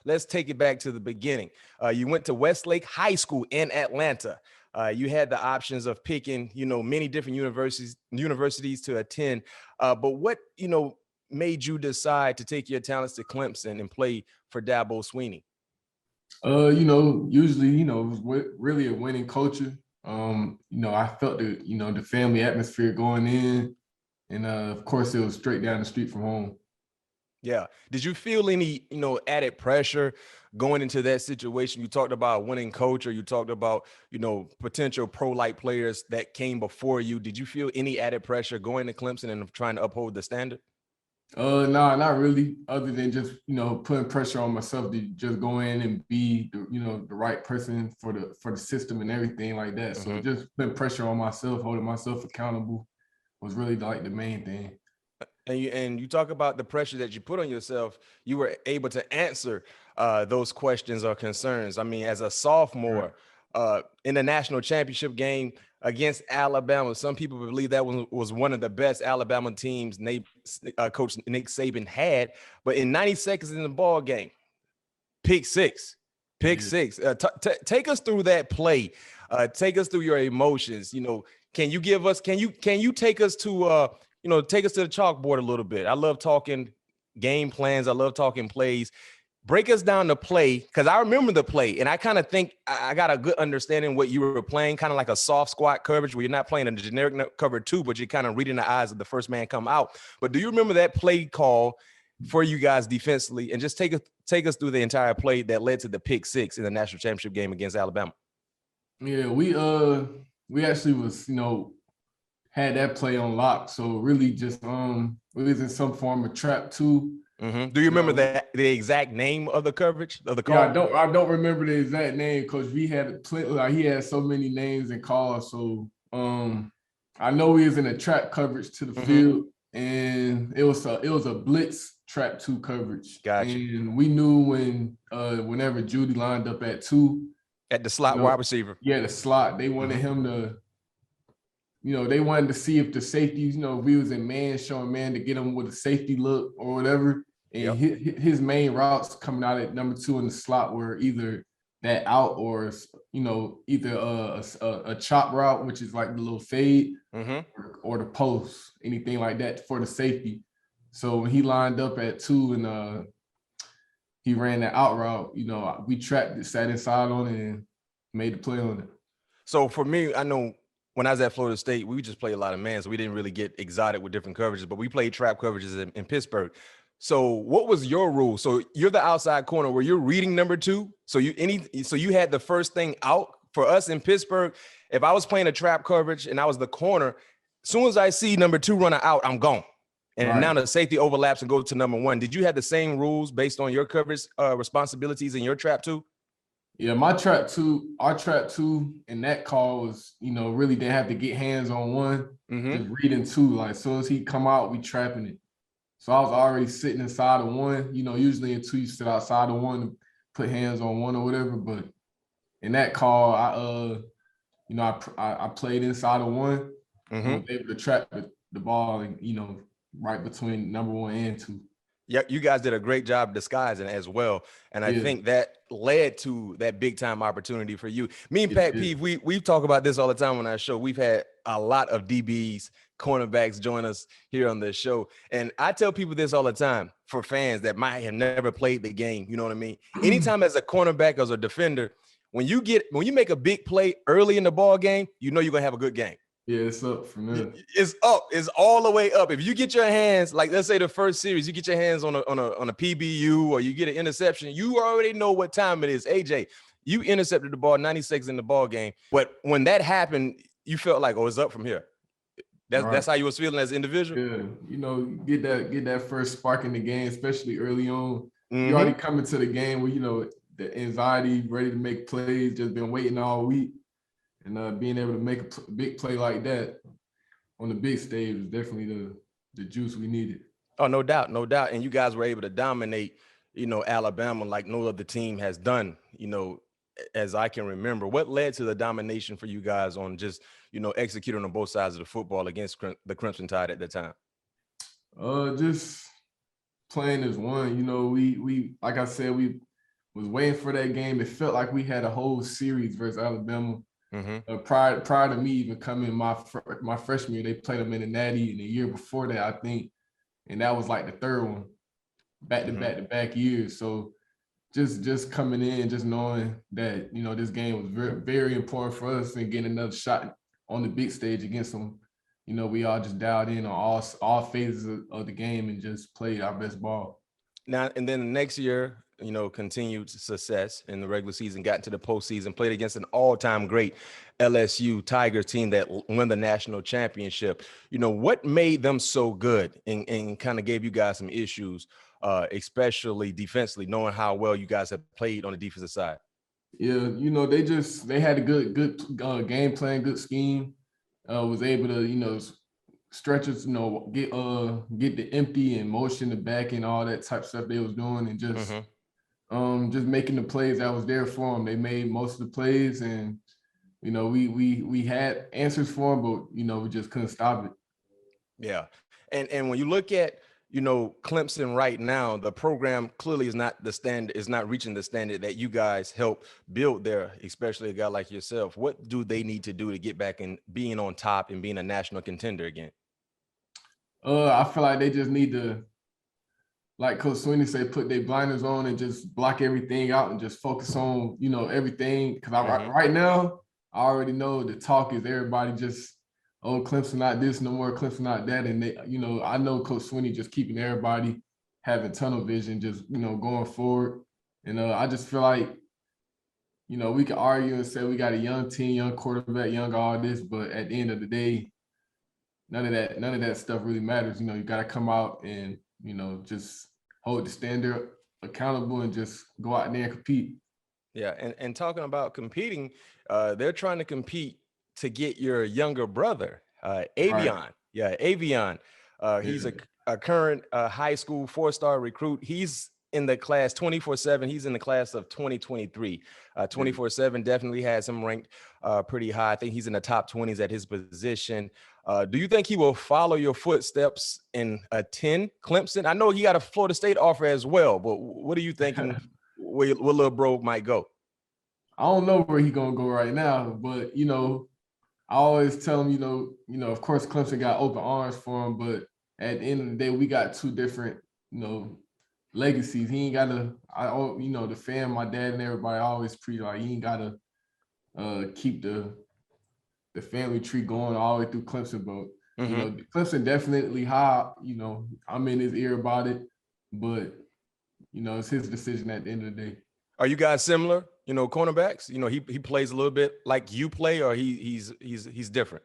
Let's take it back to the beginning. You went to Westlake High School in Atlanta. You had the options of picking, many different universities to attend. But what, made you decide to take your talents to Clemson and play for Dabo Swinney? Usually, it was really a winning culture. I felt the family atmosphere going in, and of course, it was straight down the street from home. Yeah. Did you feel any, added pressure going into that situation? You talked about winning coach, or you talked about, potential pro-like players that came before you. Did you feel any added pressure going to Clemson and trying to uphold the standard? Nah, not really. Other than just putting pressure on myself to just go in and be the right person for the system and everything like that. So just putting pressure on myself, holding myself accountable, was really like the main thing. And you talk about the pressure that you put on yourself. You were able to answer those questions or concerns. I mean, as a sophomore in the national championship game against Alabama, some people believe that was one of the best Alabama teams Coach Nick Saban had. But in 90 seconds in the ball game, pick six. Take us through that play. Take us through your emotions. Can you take us to take us to the chalkboard a little bit? I love talking game plans. I love talking plays. Break us down the play, because I remember the play, and I kind of think I got a good understanding what you were playing, kind of like a soft squat coverage where you're not playing a generic cover two, but you're kind of reading the eyes of the first man come out. But do you remember that play call for you guys defensively? And just take us through the entire play that led to the pick six in the national championship game against Alabama. Yeah, we actually was had that play on lock. So really just we was in some form of trap too. Do you remember the exact name of the coverage of the call? Yeah, I don't remember the exact name, because we had he had so many names and calls. So I know we was in a trap coverage to the field, and it was a blitz trap two coverage. Gotcha. And we knew whenever Judy lined up at two, at the slot wide receiver. Yeah, the slot. They wanted him to. They wanted to see if the safeties, if we was in man, showing man to get him with a safety look or whatever. And his main routes coming out at number two in the slot were either that out or, either a chop route, which is like the little fade, or the post, anything like that for the safety. So when he lined up at two and he ran that out route, we trapped it, sat inside on it, and made the play on it. So for me, I know when I was at Florida State, we just played a lot of man, so we didn't really get exotic with different coverages, but we played trap coverages in Pittsburgh. So what was your rule? So you're the outside corner. Were you reading number two? So you had the first thing out. For us in Pittsburgh, if I was playing a trap coverage and I was the corner, as soon as I see number two running out, I'm gone. And now the safety overlaps and goes to number one. Did you have the same rules based on your coverage responsibilities in your trap two? Yeah, our trap two in that call was, really didn't have to get hands on one, just reading two. Like as soon as he come out, we trapping it. So I was already sitting inside of one. Usually in two, you sit outside of one and put hands on one or whatever. But in that call, I played inside of one, and was able to trap the ball, and right between number one and two. Yeah, you guys did a great job disguising as well. And I think that led to that big time opportunity for you. Me and Pat Peeve, we talk about this all the time on our show. We've had a lot of DBs, cornerbacks join us here on the show. And I tell people this all the time for fans that might have never played the game. You know what I mean? Anytime as a cornerback, as a defender, when you make a big play early in the ball game, you're going to have a good game. Yeah, it's up from there. It's up. It's all the way up. If you get your hands, like let's say the first series, you get your hands on a PBU or you get an interception, you already know what time it is. AJ, you intercepted the ball 90 seconds in the ball game, but when that happened, you felt like, oh, it's up from here. That's how you was feeling as an individual. Yeah, get that first spark in the game, especially early on. You already coming to the game where the anxiety, ready to make plays, just been waiting all week. And being able to make a big play like that on the big stage was definitely the juice we needed. Oh, no doubt. And you guys were able to dominate, Alabama like no other team has done, as I can remember. What led to the domination for you guys on just, executing on both sides of the football against the Crimson Tide at that time? Just playing as one. We like I said, we was waiting for that game. It felt like we had a whole series versus Alabama. Mm-hmm. Prior to me even coming my freshman year, they played them in the Natty, and the year before that, I think, and that was like the third one, back to back years. So just coming in, just knowing that, you know, this game was very, very important for us, and getting another shot on the big stage against them. You know, we all just dialed in on all phases of the game and just played our best ball. Now, and then the next year, you know, continued success in the regular season, got into the postseason, played against an all-time great LSU Tigers team that won the national championship. You know, what made them so good and kind of gave you guys some issues, especially defensively, knowing how well you guys have played on the defensive side? Yeah, you know, they had a good game plan, good scheme. Was able to, you know, stretches, you know, get the empty and motion the back and all that type of stuff they was doing, and just making the plays that was there for them. They made most of the plays, and you know, we had answers for them, but you know, we just couldn't stop it. Yeah, and when you look at, you know, Clemson right now, the program clearly is not reaching the standard that you guys helped build there, especially a guy like yourself. What do they need to do to get back and being on top and being a national contender again? I feel like they just need to, like Coach Sweeney said, put their blinders on and just block everything out and just focus on, you know, everything. Because right now, I already know the talk is everybody just, oh, Clemson not this no more, Clemson not that. And they, you know, I know Coach Sweeney just keeping everybody having tunnel vision, just, you know, going forward. And I just feel like, you know, we can argue and say we got a young team, young quarterback, young all this, but at the end of the day, none of that stuff really matters. You know, you got to come out and, you know, just hold the standard accountable and just go out there and compete. Yeah, and talking about competing, they're trying to compete to get your younger brother, Avion. Right. Yeah, Avion. He's a current high school 4-star recruit. He's in the class 24/7. He's in the class of 2023. 24/7 definitely has him ranked pretty high. I think he's in the top 20s at his position. Do you think he will follow your footsteps and attend Clemson? I know he got a Florida State offer as well, but what are you thinking where little bro might go? I don't know where he's gonna go right now, but you know, I always tell him, you know, of course Clemson got open arms for him, but at the end of the day, we got two different, you know, legacies. He ain't gotta, you know, the fam, my dad and everybody always preach like he ain't gotta keep the family tree going all the way through Clemson, but you know, Clemson definitely high. You know, I'm in his ear about it, but you know, it's his decision at the end of the day. Are you guys similar? You know, cornerbacks. You know, he plays a little bit like you play, or he's different.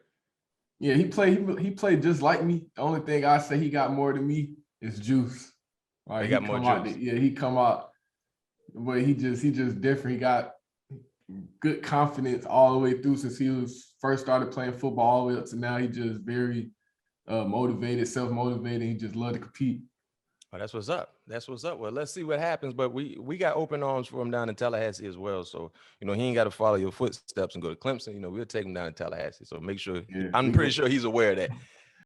Yeah, he played just like me. The only thing I say he got more than me is juice. Like he got more juice. He come out, but he just different. He got good confidence all the way through since he was first started playing football all the way up to now. He just very motivated, self-motivated. He just love to compete. Oh, that's what's up. That's what's up. Well, let's see what happens. But we got open arms for him down in Tallahassee as well. So, you know, he ain't got to follow your footsteps and go to Clemson. You know, we'll take him down to Tallahassee. So make sure, I'm pretty sure he's aware of that.